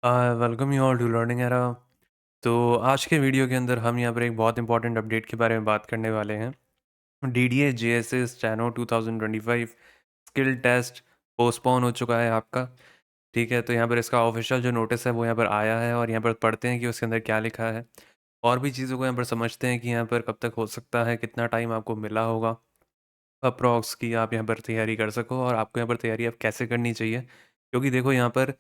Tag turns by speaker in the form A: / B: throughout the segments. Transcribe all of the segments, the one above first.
A: Welcome you all to learning era. तो आज के वीडियो के अंदर हम यहाँ पर एक बहुत इंपॉर्टेंट अपडेट के बारे में बात करने वाले हैं। D D A J S S steno 2025 skill test postpone हो चुका है आपका। ठीक है, तो यहाँ पर इसका ऑफिशियल जो नोटिस है वो यहाँ पर आया है और यहाँ पर पढ़ते हैं कि उसके अंदर क्या लिखा है। और भी चीज़ों को यहाँ पर समझते हैं कि यहाँ पर कब तक हो सकता है, कितना टाइम आपको मिला होगा अप्रॉक्स की आप यहाँ पर तैयारी कर सको, और आपको यहाँ पर तैयारी अब कैसे करनी चाहिए। क्योंकि देखो यहाँ पर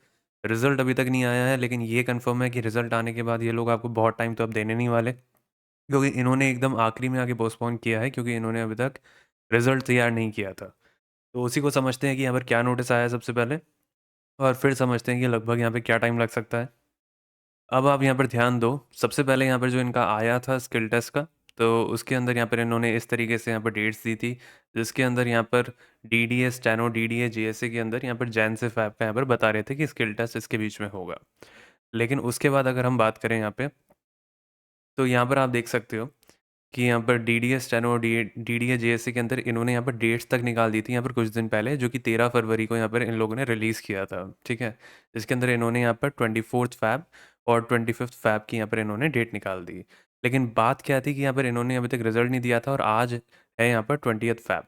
A: रिज़ल्ट अभी तक नहीं आया है, लेकिन ये कंफर्म है कि रिज़ल्ट आने के बाद ये लोग आपको बहुत टाइम तो अब देने नहीं वाले, क्योंकि इन्होंने एकदम आखिरी में आके पोस्टपोन किया है, क्योंकि इन्होंने अभी तक रिज़ल्ट तैयार नहीं किया था। तो उसी को समझते हैं कि यहाँ पर क्या नोटिस आया है सबसे पहले, और फिर समझते हैं कि लगभग यहाँ पे क्या टाइम लग सकता है। अब आप यहाँ पर ध्यान दो, सबसे पहले यहाँ पर जो इनका आया था स्किल टेस्ट का, तो उसके अंदर यहाँ पर इन्होंने इस तरीके से यहाँ पर डेट्स दी थी, जिसके अंदर यहाँ पर D D S steno D D A J S A के अंदर यहाँ पर जैन से फैब का यहाँ पर बता रहे थे कि स्किल टेस्ट इसके बीच में होगा। लेकिन उसके बाद अगर हम बात करें यहाँ पे, तो यहाँ पर आप देख सकते हो कि यहाँ पर D D S steno D D A J S A के अंदर इन्होंने यहाँ पर डेट्स तक निकाल दी थी यहाँ पर कुछ दिन पहले, जो कि 13 फरवरी को यहाँ पर इन लोगों ने रिलीज़ किया था। ठीक है, इसके अंदर इन्होंने यहाँ पर 24 फैब और 25 फैब की यहाँ पर इन्होंने डेट निकाल दी। लेकिन बात क्या थी कि यहाँ पर इन्होंने अभी तक रिजल्ट नहीं दिया था, और आज है यहाँ पर 20th फैब।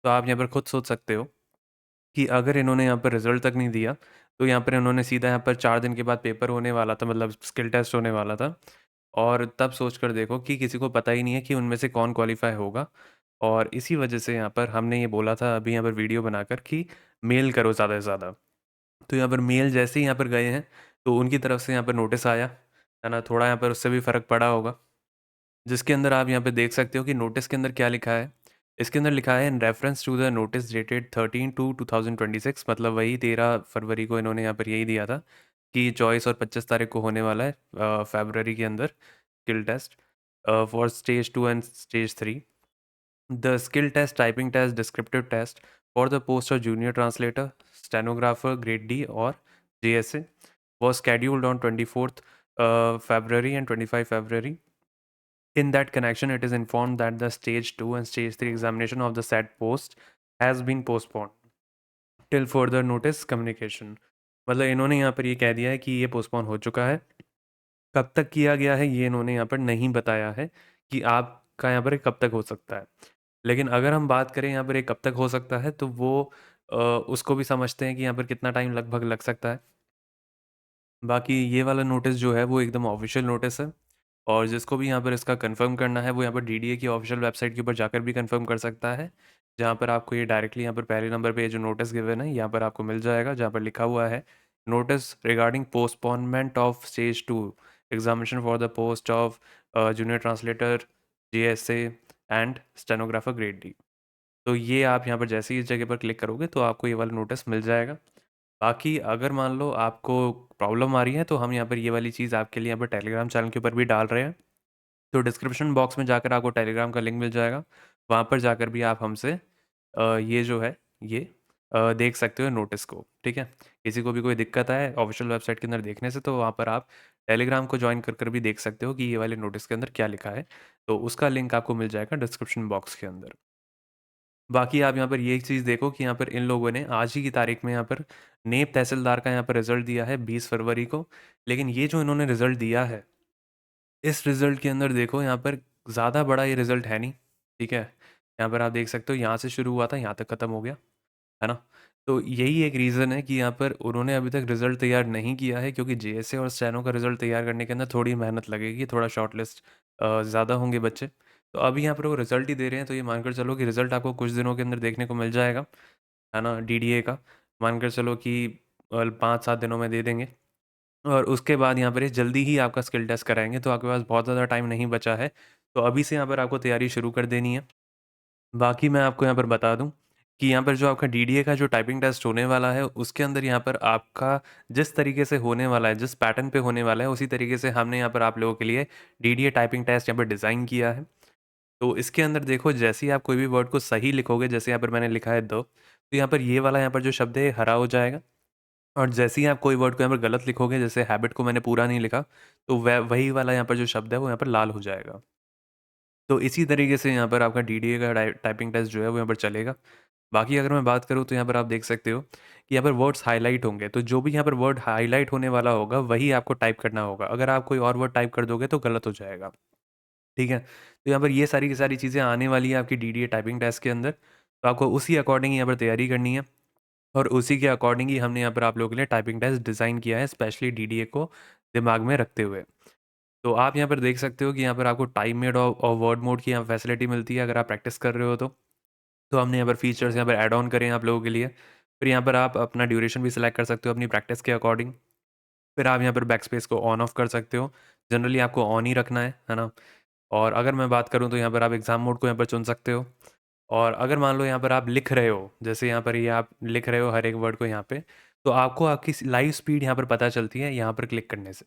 A: तो आप यहाँ पर खुद सोच सकते हो कि अगर इन्होंने यहाँ पर रिजल्ट तक नहीं दिया, तो यहाँ पर इन्होंने सीधा यहाँ पर 4 दिन के बाद पेपर होने वाला था, मतलब स्किल टेस्ट होने वाला था। और तब सोच कर देखो कि किसी को पता ही नहीं है कि उनमें से कौन क्वालिफाई होगा। और इसी वजह से यहाँ पर हमने ये बोला था अभी यहाँ पर वीडियो बनाकर कि मेल करो ज़्यादा से ज़्यादा। तो यहाँ पर मेल जैसे ही यहाँ पर गए हैं, तो उनकी तरफ से यहाँ पर नोटिस आया है ना, थोड़ा यहाँ पर उससे भी फ़र्क पड़ा होगा, जिसके अंदर आप यहाँ पे देख सकते हो कि नोटिस के अंदर क्या लिखा है। इसके अंदर लिखा है in reference to the notice dated 13/2/2026, मतलब वही 13 फरवरी को इन्होंने यहाँ पर यही दिया था कि 24 और 25 तारीख को होने वाला है फरवरी के अंदर skill test for stage 2 and stage 3। The skill test, typing test, descriptive test for the post of junior translator, stenographer grade D और JSA was scheduled on 24th February and 25 February. In that connection, it is informed that the stage 2 and stage 3 examination of the said post has been postponed till further notice communication। मतलब इन्होंने यहाँ पर ये कह दिया है कि ये पोस्टपोन हो चुका है। कब तक किया गया है ये इन्होंने यहाँ पर नहीं बताया है कि आपका यहाँ पर ये कब तक हो सकता है। लेकिन अगर हम बात करें यहाँ पर ये कब तक हो सकता है, तो वो उसको भी समझते हैं कि यहाँ पर कितना टाइम लगभग लग सकता है। बाकी ये वाला नोटिस जो है वो एकदम ऑफिशियल नोटिस है, और जिसको भी यहाँ पर इसका कंफर्म करना है वो यहाँ पर डीडीए की ऑफिशियल वेबसाइट के ऊपर जाकर भी कंफर्म कर सकता है, जहाँ पर आपको ये डायरेक्टली यहाँ पर पहले नंबर पे जो नोटिस गिवन है यहाँ पर आपको मिल जाएगा, जहाँ पर लिखा हुआ है notice regarding postponement of stage 2 examination for the post of junior translator JSA and stenographer grade D. तो ये आप यहाँ पर जैसे ही इस जगह पर क्लिक करोगे तो आपको ये वाला नोटिस मिल जाएगा। बाकी अगर मान लो आपको प्रॉब्लम आ रही है, तो हम यहाँ पर ये वाली चीज़ आपके लिए यहाँ पर टेलीग्राम चैनल के ऊपर भी डाल रहे हैं। तो डिस्क्रिप्शन बॉक्स में जाकर आपको टेलीग्राम का लिंक मिल जाएगा, वहाँ पर जाकर भी आप हमसे ये जो है ये देख सकते हो नोटिस को। ठीक है, किसी को भी कोई दिक्कत आए ऑफिशियल वेबसाइट के अंदर देखने से, तो वहाँ पर आप टेलीग्राम को ज्वाइन कर कर भी देख सकते हो कि ये वाले नोटिस के अंदर क्या लिखा है। तो उसका लिंक आपको मिल जाएगा डिस्क्रिप्शन बॉक्स के अंदर। बाकी आप यहाँ पर ये चीज़ देखो कि यहाँ पर इन लोगों ने आज ही की तारीख में यहाँ पर नेब तहसीलदार का यहाँ पर रिज़ल्ट दिया है 20 फरवरी को। लेकिन ये जो इन्होंने रिज़ल्ट दिया है, इस रिज़ल्ट के अंदर देखो यहाँ पर ज़्यादा बड़ा ये रिज़ल्ट है नहीं। ठीक है, यहाँ पर आप देख सकते हो यहाँ से शुरू हुआ था, यहाँ तक ख़त्म हो गया, है ना? तो यही एक रीज़न है कि यहाँ पर उन्होंने अभी तक रिज़ल्ट तैयार नहीं किया है, क्योंकि JSA और स्टेनो का रिज़ल्ट तैयार करने के अंदर थोड़ी मेहनत लगेगी, थोड़ा शॉर्ट लिस्ट ज़्यादा होंगे बच्चे। तो अभी यहाँ पर वो रिज़ल्ट ही दे रहे हैं, तो ये मानकर चलो कि रिज़ल्ट आपको कुछ दिनों के अंदर देखने को मिल जाएगा, है ना? DDA का मानकर चलो कि 5-7 दिनों में दे देंगे, और उसके बाद यहाँ पर ये जल्दी ही आपका स्किल टेस्ट कराएँगे, तो आपके पास बहुत ज़्यादा टाइम नहीं बचा है। तो अभी से यहाँ पर आपको तैयारी शुरू कर देनी है। बाकी मैं आपको यहाँ पर बता दूँ कि यहाँ पर जो आपका DDA का जो टाइपिंग टेस्ट होने वाला है, उसके अंदर यहाँ पर आपका जिस तरीके से होने वाला है, जिस पैटर्न पे होने वाला है, उसी तरीके से हमने यहाँ पर आप लोगों के लिए DDA टाइपिंग टेस्ट यहाँ पर डिज़ाइन किया है। तो इसके अंदर देखो, जैसे ही आप कोई भी वर्ड को सही लिखोगे, जैसे यहाँ पर मैंने लिखा है द, तो यहाँ पर ये वाला यहाँ पर जो शब्द है हरा हो जाएगा, और जैसे ही आप कोई वर्ड को यहाँ पर गलत लिखोगे, जैसे हैबिट को मैंने पूरा नहीं लिखा, तो वही वाला यहाँ पर जो शब्द है वो यहाँ पर लाल हो जाएगा। तो इसी तरीके से यहाँ पर आपका DDA का टाइपिंग टेस्ट जो है वो यहाँ पर चलेगा। बाकी अगर मैं बात करूँ तो यहाँ पर आप देख सकते हो कि यहाँ पर वर्ड्स हाइलाइट होंगे, तो जो भी यहाँ पर वर्ड हाइलाइट होने वाला होगा वही आपको टाइप करना होगा। अगर आप कोई और वर्ड टाइप कर दोगे तो गलत हो जाएगा, ठीक है? तो यहाँ पर ये सारी की सारी चीज़ें आने वाली हैं आपकी डीडीए टाइपिंग टेस्ट के अंदर, तो आपको उसी अकॉर्डिंग यहाँ पर तैयारी करनी है और उसी के अकॉर्डिंग ही हमने यहाँ पर आप लोगों के लिए टाइपिंग टेस्ट डिज़ाइन किया है, स्पेशली डीडीए को दिमाग में रखते हुए। तो आप यहाँ पर देख सकते हो कि यहाँ पर आपको टाइम मेड और वर्ड मोड की यहाँ फैसिलिटी मिलती है अगर आप प्रैक्टिस कर रहे हो तो। तो हमने यहाँ पर फीचर्स यहाँ पर ऐड ऑन करे हैं आप लोगों के लिए। फिर यहाँ पर आप अपना ड्यूरेशन भी सिलेक्ट कर सकते हो अपनी प्रैक्टिस के अकॉर्डिंग। फिर आप यहाँ पर बैकस्पेस को ऑन ऑफ कर सकते हो। जनरली आपको ऑन ही रखना है ना? और अगर मैं बात करूँ तो यहाँ पर आप एग्ज़ाम मोड को यहाँ पर चुन सकते हो। और अगर मान लो यहाँ पर आप लिख रहे हो, जैसे यहाँ पर ये आप लिख रहे हो हर एक वर्ड को यहाँ पे, तो आपको आपकी लाइव स्पीड यहाँ पर पता चलती है यहाँ पर क्लिक करने से।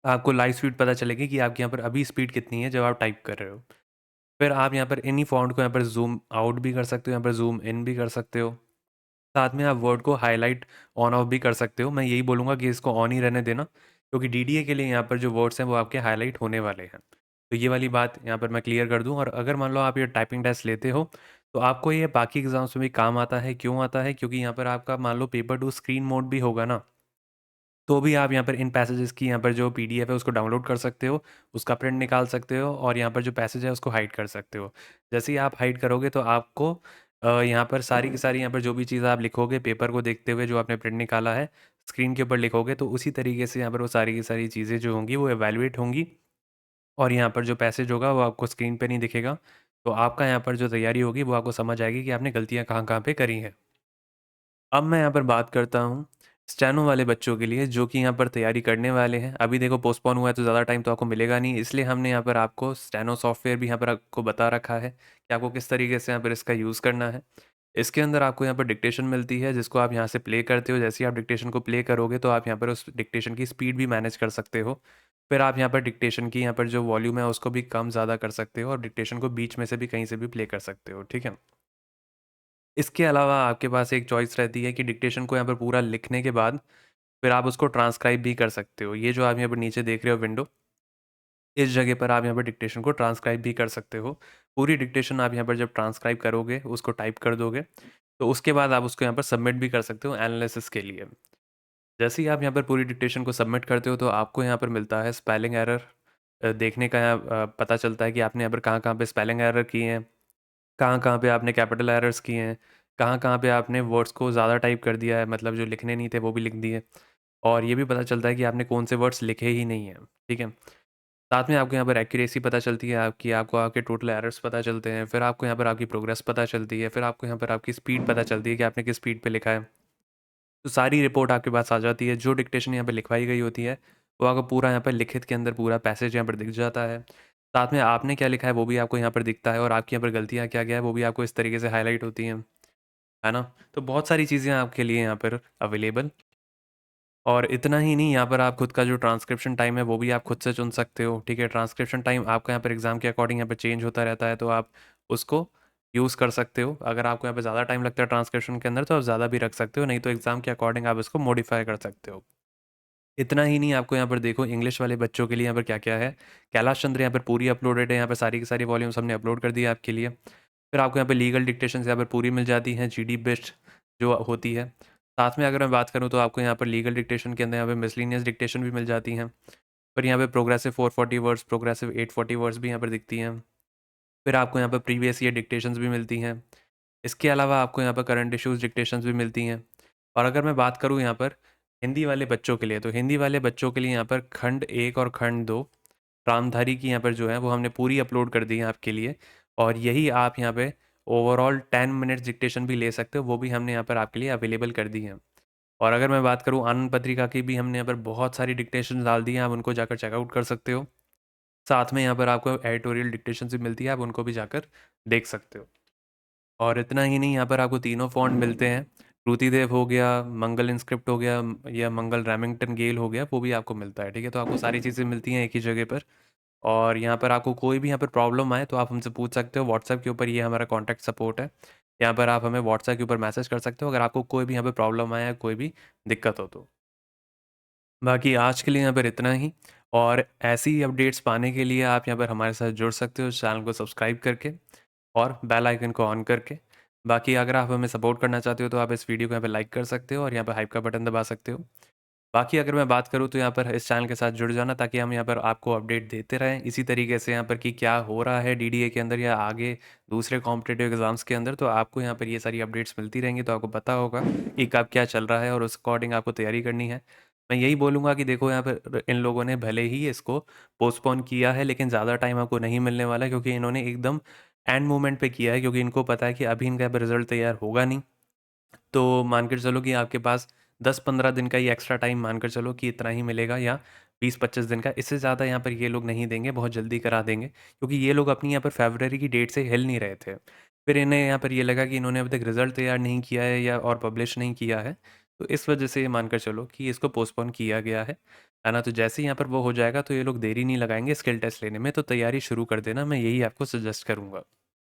A: आपको लाइव स्पीड पता चलेगी कि आपके यहाँ पर अभी स्पीड कितनी है जब आप टाइप कर रहे हो। फिर आप यहाँ पर इन्हीं फ़ॉन्ट को यहाँ पर ज़ूम आउट भी कर सकते हो, यहाँ पर ज़ूम इन भी कर सकते हो। साथ में आप वर्ड को हाइलाइट ऑन ऑफ भी कर सकते हो। मैं यही बोलूँगा कि इसको ऑन ही रहने देना, क्योंकि डीडीए के लिए यहाँ पर जो वर्ड्स हैं वो आपके हाइलाइट होने वाले हैं। तो ये वाली बात यहाँ पर मैं क्लियर कर दूँ। और अगर मान लो आप ये टाइपिंग टेस्ट लेते हो, तो आपको ये बाकी एग्ज़ाम्स में भी काम आता है। क्यों आता है? क्योंकि यहाँ पर आपका मान लो पेपर टू स्क्रीन मोड भी होगा ना, तो भी आप यहाँ पर इन पैसेजेस की यहाँ पर जो पीडीएफ है उसको डाउनलोड कर सकते हो, उसका प्रिंट निकाल सकते हो और यहाँ पर जो पैसेज है उसको हाइड कर सकते हो। जैसे ही आप हाइड करोगे तो आपको यहाँ पर सारी की सारी यहाँ पर जो भी चीज़ आप लिखोगे पेपर को देखते हुए जो आपने प्रिंट निकाला है, स्क्रीन के ऊपर लिखोगे तो उसी तरीके से यहाँ पर वो सारी की सारी चीज़ें जो होंगी वो इवैल्यूएट होंगी और यहाँ पर जो पैसेज होगा वो आपको स्क्रीन पे नहीं दिखेगा। तो आपका यहाँ पर जो तैयारी होगी वो आपको समझ आएगी कि आपने गलतियाँ कहाँ-कहाँ पे करी हैं। अब मैं यहाँ पर बात करता हूँ स्टेनो वाले बच्चों के लिए जो कि यहाँ पर तैयारी करने वाले हैं। अभी देखो पोस्टपोन हुआ है तो ज़्यादा टाइम तो आपको मिलेगा नहीं, इसलिए हमने यहाँ पर आपको स्टेनो सॉफ्टवेयर भी यहाँ पर आपको बता रखा है कि आपको किस तरीके से यहाँ पर इसका यूज़ करना है। इसके अंदर आपको यहाँ पर डिक्टेशन मिलती है जिसको आप यहाँ से प्ले करते हो। जैसे ही आप डिक्टेशन को प्ले करोगे तो आप यहाँ पर उस डिक्टेशन की स्पीड भी मैनेज कर सकते हो। फिर आप यहाँ पर डिक्टेशन की यहाँ पर जो वॉल्यूम है उसको भी कम ज़्यादा कर सकते हो और डिक्टेशन को बीच में से भी कहीं से भी प्ले कर सकते हो, ठीक है? इसके अलावा आपके पास एक चॉइस रहती है कि डिक्टेशन को यहाँ पर पूरा लिखने के बाद फिर आप उसको ट्रांसक्राइब भी कर सकते हो। ये जो आप यहाँ पर नीचे देख रहे हो विंडो, इस जगह पर आप यहाँ पर डिक्टेशन को ट्रांसक्राइब भी कर सकते हो। पूरी डिक्टेशन आप यहाँ पर जब ट्रांसक्राइब करोगे, उसको टाइप कर दोगे, तो उसके बाद आप उसको यहाँ पर सबमिट भी कर सकते हो एनालिसिस के लिए। जैसे ही आप यहाँ पर पूरी डिक्टेशन को सबमिट करते हो तो आपको यहाँ पर मिलता है स्पेलिंग एरर देखने का पता चलता है कि आपने यहाँ पर कहाँ-कहाँ पे स्पेलिंग एरर किए हैं, कहाँ-कहाँ पे आपने कैपिटल एरर्स किए हैं, कहाँ-कहाँ पे आपने वर्ड्स को ज़्यादा टाइप कर दिया है, मतलब जो लिखने नहीं थे वो भी लिख दिए। और ये भी पता चलता है कि आपने कौन से वर्ड्स लिखे ही नहीं हैं, ठीक है? साथ में आपको यहाँ पर एक्यूरेसी पता चलती है आपकी, आपको आपके टोटल एरर्स पता चलते हैं, फिर आपको यहाँ पर आपकी प्रोग्रेस पता चलती है, फिर आपको यहाँ पर आपकी स्पीड पता चलती है कि आपने किस स्पीड पे लिखा है। तो सारी रिपोर्ट आपके पास आ जाती है, जो डिक्टेशन यहाँ पे लिखवाई गई होती है, वो आपको पूरा यहाँ पर लिखित के अंदर पूरा पैसेज यहाँ पर दिख जाता है। साथ में आपने क्या लिखा है वो भी आपको यहाँ पर दिखता है और आपकी यहाँ पर गलतियाँ क्या-क्या है वो भी आपको इस तरीके से हाइलाइट होती हैं, है ना? तो बहुत सारी चीज़ें आपके लिए यहाँ पर अवेलेबल। और इतना ही नहीं, यहाँ पर आप खुद का जो ट्रांसक्रिप्शन टाइम है वो भी आप खुद से चुन सकते हो, ठीक है? ट्रांसक्रिप्शन टाइम आपका यहाँ पर एग्ज़ाम के अकॉर्डिंग यहाँ पे चेंज होता रहता है, तो आप उसको यूज़ कर सकते हो। अगर आपको यहाँ पे ज़्यादा टाइम लगता है ट्रांसक्रिप्शन के अंदर तो आप ज़्यादा भी रख सकते हो, नहीं तो एग्ज़ाम के अकॉर्डिंग आप इसको मॉडिफ़ाई कर सकते हो। इतना ही नहीं, आपको यहाँ पर देखो इंग्लिश वाले बच्चों के लिए यहाँ पर क्या-क्या है। कैलाश चंद्र यहाँ पर पूरी अपलोडेड है, यहाँ पर सारी की सारी वॉल्यूम्स हमने अपलोड कर दी है आपके लिए। फिर आपको यहाँ पे लीगल डिक्टेशंस यहाँ पर पूरी मिल जाती हैं, जीडी बेस्ड जो होती है। साथ में अगर मैं बात करूँ तो आपको यहाँ पर लीगल डिक्टेशन के अंदर यहाँ पे मिसलेनियस डिक्टेशन भी मिल जाती हैं। फिर यहाँ पे प्रोग्रेसिव 440 वर्ड्स, प्रोग्रेसिव 840 वर्ड्स भी यहाँ पर दिखती हैं। फिर आपको यहाँ पर प्रीवियस ईयर डिक्टेशंस भी मिलती हैं। इसके अलावा आपको यहाँ पर करंट इश्यूज़ डिक्टेशंस भी मिलती हैं। और अगर मैं बात करूँ यहाँ पर हिंदी वाले बच्चों के लिए, तो हिंदी वाले बच्चों के लिए यहाँ पर खंड 1 और खंड 2 रामधारी की यहाँ पर जो है वो हमने पूरी अपलोड कर दी है आपके लिए। और यही आप यहाँ पे ओवरऑल 10 मिनट्स डिक्टेशन भी ले सकते हो, वो भी हमने यहाँ पर आपके लिए अवेलेबल कर दी है। और अगर मैं बात करूँ आनंद पत्रिका की भी हमने यहाँ पर बहुत सारी डिक्टेशन डाल दी हैं, आप उनको जाकर चेकआउट कर सकते हो। साथ में यहाँ पर आपको एडिटोरियल डिक्टेशन भी मिलती है, आप उनको भी जाकर देख सकते हो। और इतना ही नहीं, यहाँ पर आपको तीनों फ़ॉन्ट मिलते हैं। श्रुतिदेव हो गया, मंगल इंस्क्रिप्ट हो गया या मंगल रेमिंगटन गेल हो गया, वो भी आपको मिलता है, ठीक है? तो आपको सारी चीज़ें मिलती हैं एक ही जगह पर। और यहाँ पर आपको कोई भी यहाँ पर प्रॉब्लम आए तो आप हमसे पूछ सकते हो व्हाट्सएप के ऊपर, ये हमारा कॉन्टैक्ट सपोर्ट है। यहाँ पर आप हमें व्हाट्सएप के ऊपर मैसेज कर सकते हो अगर आपको कोई भी यहाँ पे प्रॉब्लम आए या कोई भी दिक्कत हो तो। बाकी आज के लिए यहाँ पर इतना ही। और ऐसी ही अपडेट्स पाने के लिए आप यहाँ पर हमारे साथ जुड़ सकते हो चैनल को सब्सक्राइब करके और बेल आइकन को ऑन करके। बाकी अगर आप हमें सपोर्ट करना चाहते हो तो आप इस वीडियो को यहाँ पे लाइक कर सकते हो और यहाँ पे हाइप का बटन दबा सकते हो। बाकी अगर मैं बात करूँ तो यहाँ पर इस चैनल के साथ जुड़ जाना, ताकि हम यहाँ पर आपको अपडेट देते रहें इसी तरीके से यहाँ पर कि क्या हो रहा है डीडीए के अंदर या आगे दूसरे कॉम्पिटिटिव एग्ज़ाम्स के अंदर। तो आपको यहाँ पर ये सारी अपडेट्स मिलती रहेंगी, तो आपको पता होगा कि कब क्या चल रहा है और उस अकॉर्डिंग आपको तैयारी करनी है। मैं यही बोलूँगा कि देखो यहाँ पर इन लोगों ने भले ही इसको पोस्टपोन किया है, लेकिन ज़्यादा टाइम आपको नहीं मिलने वाला है, क्योंकि इन्होंने एकदम एंड मोमेंट पे किया है, क्योंकि इनको पता है कि अभी इनका यहाँ पे रिज़ल्ट तैयार होगा नहीं। तो मानकर चलो कि आपके पास 10-15 दिन का ही एक्स्ट्रा टाइम मानकर चलो कि इतना ही मिलेगा, या 20-25 दिन का, इससे ज़्यादा यहाँ पर ये लोग नहीं देंगे, बहुत जल्दी करा देंगे, क्योंकि ये लोग अपनी यहाँ पर फ़रवरी की डेट से हिल नहीं रहे थे। फिर इन्हें यहाँ पर ये लगा कि इन्होंने अभी तक रिज़ल्ट तैयार नहीं किया है या और पब्लिश नहीं किया है, तो इस वजह से ये मानकर चलो कि इसको पोस्टपोन किया गया है ना? तो जैसे ही यहाँ पर वो हो जाएगा तो ये लोग देरी नहीं लगाएंगे स्किल टेस्ट लेने में, तो तैयारी शुरू कर देना, मैं यही आपको सजेस्ट करूँगा।